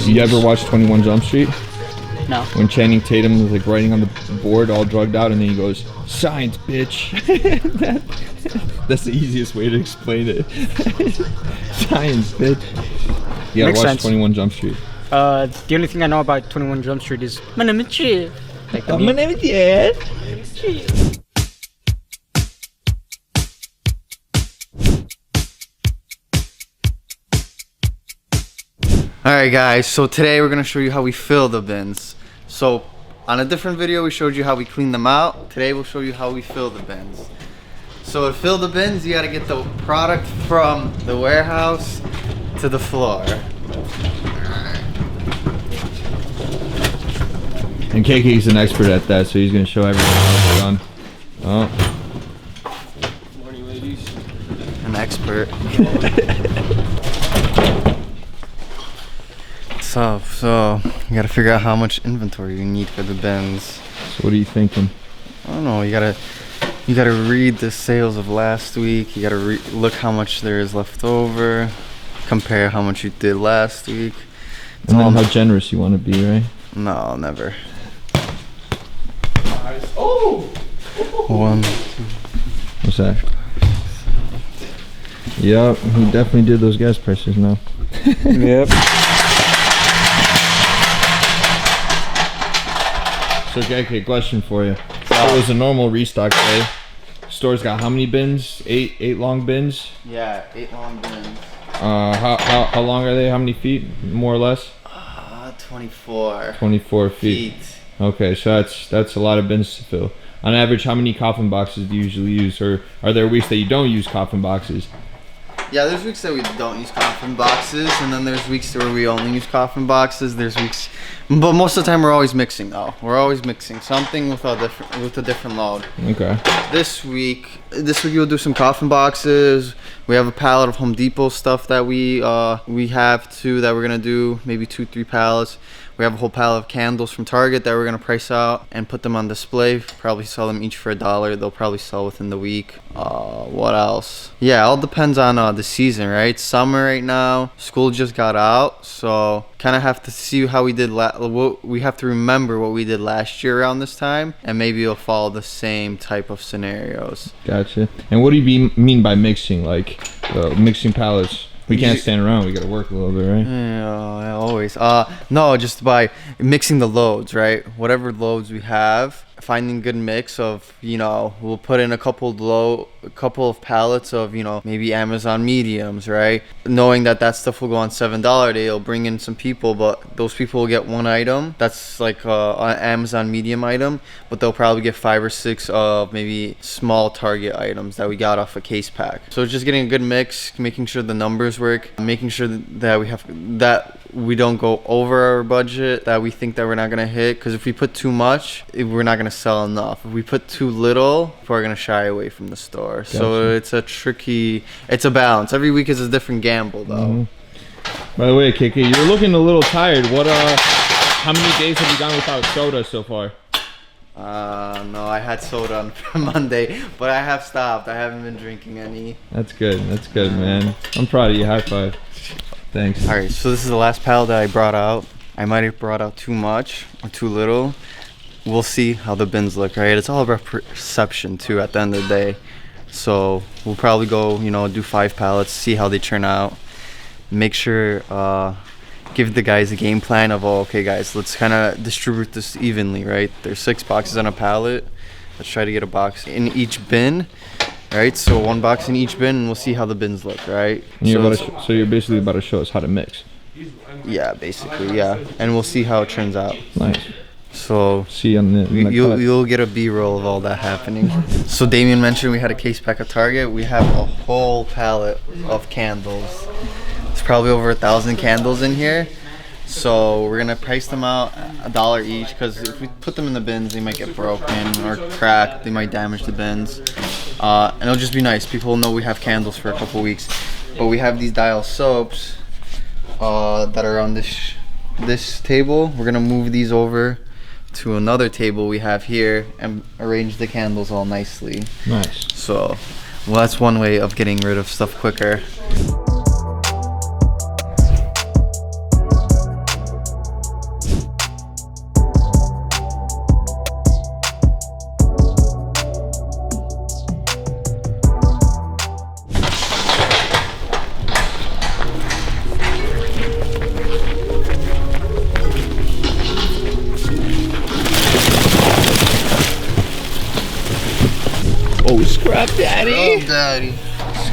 You ever watch 21 Jump Street? No. When Channing Tatum is like writing on the board all drugged out and then he goes, "Science, bitch." That's the easiest way to explain it. Science, bitch. You gotta watch 21 Jump Street. The only thing I know about 21 Jump Street is my name is Chief. Like my name is Ed. Alright guys, so today we're going to show you how we fill the bins. So on a different video we showed you how we clean them out. Today we'll show you how we fill the bins. So to fill the bins you got to get the product from the warehouse to the floor. And KK's an expert at that, so he's going to show everyone how it's done. Oh. Morning, ladies. An expert. So you gotta figure out how much inventory you need for the bins. So what are you thinking? I don't know. You gotta read the sales of last week. You gotta look how much there is left over. Compare how much you did last week. And then how generous you want to be, right? No, never. Oh! One. What's that? Yep, he definitely did those gas prices now. Yep. So, okay, question for you. So it was a normal restock day. Store's got how many bins? Eight long bins? Yeah, 8 long bins. How long are they? How many feet, more or less? 24. 24 feet. Okay, so that's a lot of bins to fill. On average, how many coffin boxes do you usually use? Or are there weeks that you don't use coffin boxes? Yeah, there's weeks that we don't use coffin boxes, and then there's weeks where we only use coffin boxes. There's weeks, but most of the time we're always mixing though. We're always mixing something with a different load. Okay. This week we'll do some coffin boxes. We have a pallet of Home Depot stuff that we have too that we're gonna do, maybe 2-3 pallets. We have a whole pallet of candles from Target that we're gonna price out and put them on display. Probably sell them each for $1. They'll probably sell within the week. What else? Yeah, all depends on the season, right? Summer right now. School just got out, so kind of have to see how we did. We have to remember what we did last year around this time, and maybe it'll follow the same type of scenarios. Gotcha. And what do you mean by mixing? Like mixing pallets? We can't stand around. We gotta work a little bit, right? Yeah, always. No, just by mixing the loads, right? Whatever loads we have, finding good mix of, we'll put in a couple of pallets of, maybe Amazon mediums, right? Knowing that stuff will go on $7 day, it'll bring in some people, but those people will get one item that's like an Amazon medium item, but they'll probably get 5 or 6 of maybe small Target items that we got off a case pack. So it's just getting a good mix, making sure the numbers work, making sure that we don't go over our budget that we think that we're not gonna hit, because if we put too much, we're not gonna sell enough. If we put too little, people are gonna shy away from the store. Gotcha. So it's a balance. Every week is a different gamble though. Mm-hmm. By the way, KK, you're looking a little tired. How many days have you gone without soda so far? No, I had soda on Monday, but I have stopped. I haven't been drinking any. That's good, man. I'm proud of you. High five. Thanks. Alright, so this is the last pallet that I brought out. I might have brought out too much or too little. We'll see how the bins look, right? It's all about perception too at the end of the day. So we'll probably go, do 5 pallets, see how they turn out. Make sure, give the guys a game plan of, okay guys, let's kind of distribute this evenly, right? There's 6 boxes on a pallet. Let's try to get a box in each bin. Right, so 1 box in each bin, and we'll see how the bins look, right? So you're basically about to show us how to mix. Yeah, basically, yeah, and we'll see how it turns out. Nice. So see on the you'll get a B-roll of all that happening. So Damien mentioned we had a case pack of Target. We have a whole pallet of candles. It's probably over 1,000 candles in here. So we're gonna price them out $1 each, because if we put them in the bins, they might get broken or cracked. They might damage the bins, and it'll just be nice. People will know we have candles for a couple weeks. But we have these dial soaps that are on this table. We're gonna move these over to another table we have here and arrange the candles all nicely. Nice. So, well, that's one way of getting rid of stuff quicker. Scrub daddy. Daddy.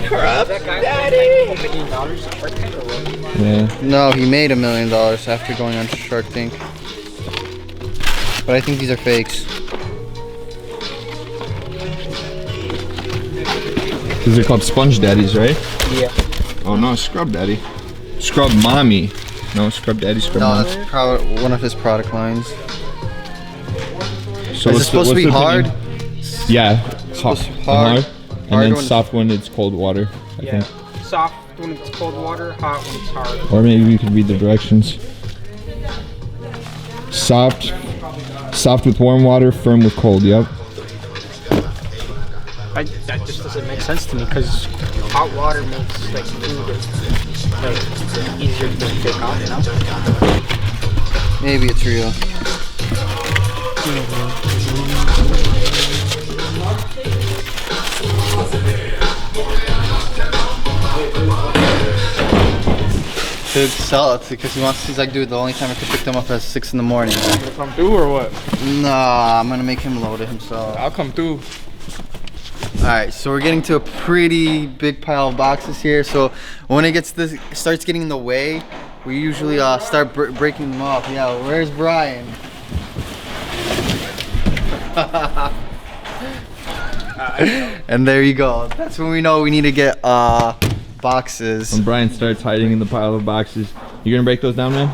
Scrub That guy daddy. like $1 million on Shark Tank or what? Yeah. No, he made $1 million after going on Shark Tank. But I think these are fakes. These are called sponge daddies, right? Yeah. Oh no, scrub daddy. Scrub mommy. No, scrub daddy, scrub No, mommy. that's one of his product lines. So Is it supposed to be hard? Yeah. supposed to be Hard. hard. And Hard then when- soft when it's cold water, I Yeah. think. Soft when it's cold water, hot when it's hard. Or maybe we could read the directions. Soft with warm water, firm with cold, yep. That just doesn't make sense to me because hot water makes like food like easier to take off, you know? Maybe it's real. To sell it because he's like, dude, the only time I could pick them up is 6 in the morning. Come through or what? Nah, I'm gonna make him load it himself. I'll come through. Alright, so we're getting to a pretty big pile of boxes here. So when it starts getting in the way, we usually start breaking them up. Yeah, where's Brian? And there you go. That's when we know we need to get boxes. When Brian starts hiding in the pile of boxes. You gonna break those down, man?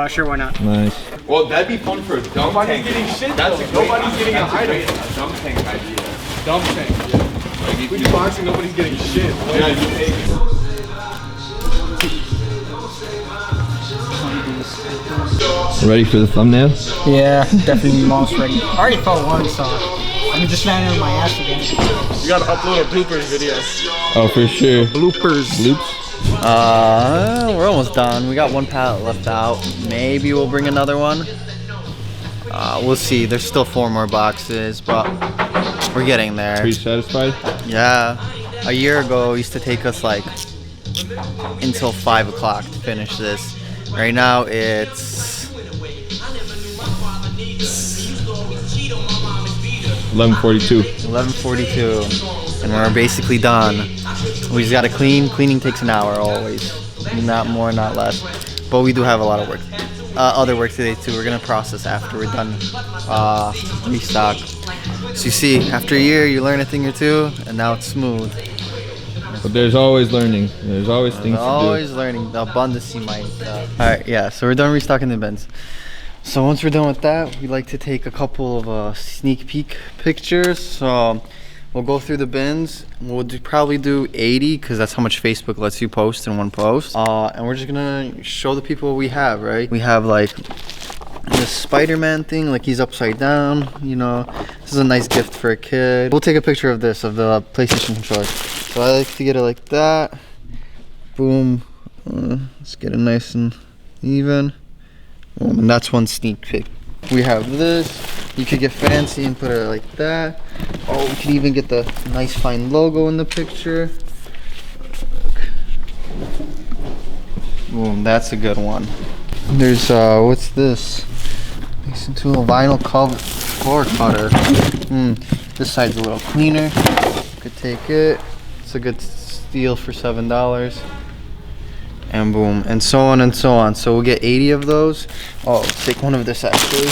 Sure, why not? Nice. Well, that'd be fun for a dump tank. Getting shit. Nobody's getting a item. Dump tank idea. Dump tank. Yeah. We do boxing. Nobody's getting shit. Yeah, you take it. Ready for the thumbnail? Yeah, definitely almost ready. I already felt one, so I'm just landing on my ass again. You gotta upload a bloopers video. Oh, for sure. Bloopers. Loops? We're almost done. We got one pallet left out. Maybe we'll bring another one. We'll see. There's still 4 more boxes, but we're getting there. Are you satisfied? Yeah. A year ago, it used to take us like until 5 o'clock to finish this. Right now, it's 11:42. 11:42, and we're basically done. We just gotta clean. Cleaning takes an hour always, not more, not less. But we do have a lot of work, other work today too. We're gonna process after we're done restock. So you see, after a year, you learn a thing or two, and now it's smooth. But there's always learning. There's always things Always learning. The abundance might. All right, yeah. So we're done restocking the bins. So once we're done with that, we like to take a couple of sneak peek pictures. So we'll go through the bins. We'll probably do 80 because that's how much Facebook lets you post in one post. And we're just gonna show the people what we have, right? We have like this Spider-Man thing, like he's upside down, you know. This is a nice gift for a kid. We'll take a picture of this, of the PlayStation controller. So I like to get it like that. Boom. Let's get it nice and even. Boom, and that's one sneak peek. We have this. You could get fancy and put it like that. Oh, we could even get the nice fine logo in the picture. Boom, that's a good one. There's what's this? Makes into a vinyl cover floor cutter. This side's a little cleaner. Could take it. It's a good steal for $7. And boom, and so on and so on. So we'll get 80 of those. Oh, let's take one of this actually.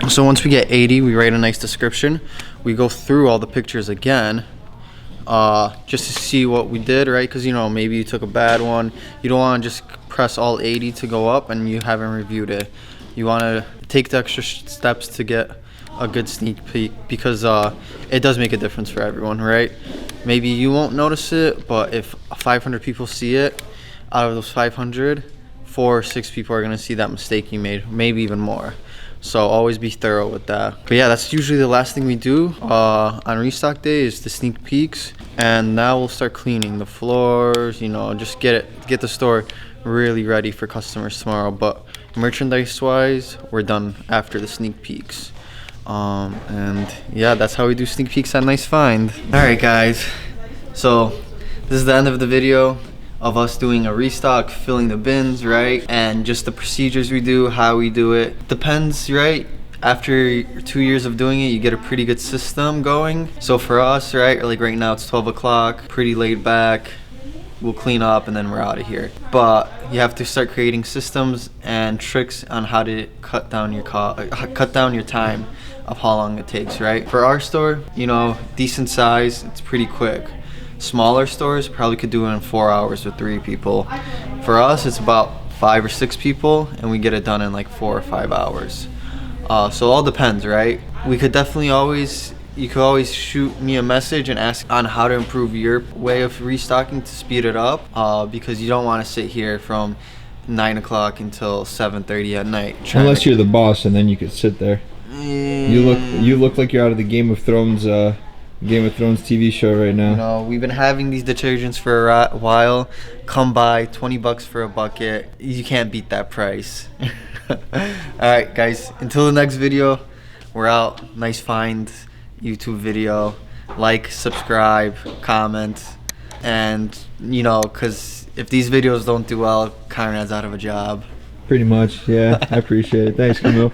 So once we get 80, we write a nice description. We go through all the pictures again, just to see what we did, right? Because you know, maybe you took a bad one. You don't want to just press all 80 to go up and you haven't reviewed it. You want to take the extra steps to get a good sneak peek because it does make a difference for everyone, right? Maybe you won't notice it, but if 500 people see it, out of those 500, 4 or 6 people are gonna see that mistake you made, maybe even more. So always be thorough with that. But yeah, that's usually the last thing we do on restock day is the sneak peeks. And now we'll start cleaning the floors, you know, just get the store really ready for customers tomorrow. But merchandise wise, we're done after the sneak peeks. And yeah, that's how we do sneak peeks at Nice Find. All right, guys. So this is the end of the video of us doing a restock, filling the bins, right? And just the procedures we do, how we do it. Depends, right? After 2 years of doing it, you get a pretty good system going. So for us, right, like right now it's 12 o'clock, pretty laid back. We'll clean up and then we're out of here. But you have to start creating systems and tricks on how to cut down your time of how long it takes, right? For our store, you know, decent size, it's pretty quick. Smaller stores probably could do it in 4 hours with 3 people. For us, it's about 5 or 6 people, and we get it done in like 4 or 5 hours. So it all depends, right? We could definitely you could always shoot me a message and ask on how to improve your way of restocking to speed it up, because you don't want to sit here from 9 o'clock until 7:30 at night. Unless you're the boss, and then you could sit there. You look like you're out of the Game of Thrones TV show right now. No, we've been having these detergents for a while. Come by, $20 for a bucket. You can't beat that price. Alright guys, until the next video, we're out. Nice find YouTube video. Like, subscribe, comment, and you know, because if these videos don't do well, Conrad's out of a job. Pretty much, yeah. I appreciate it. Thanks, Camille.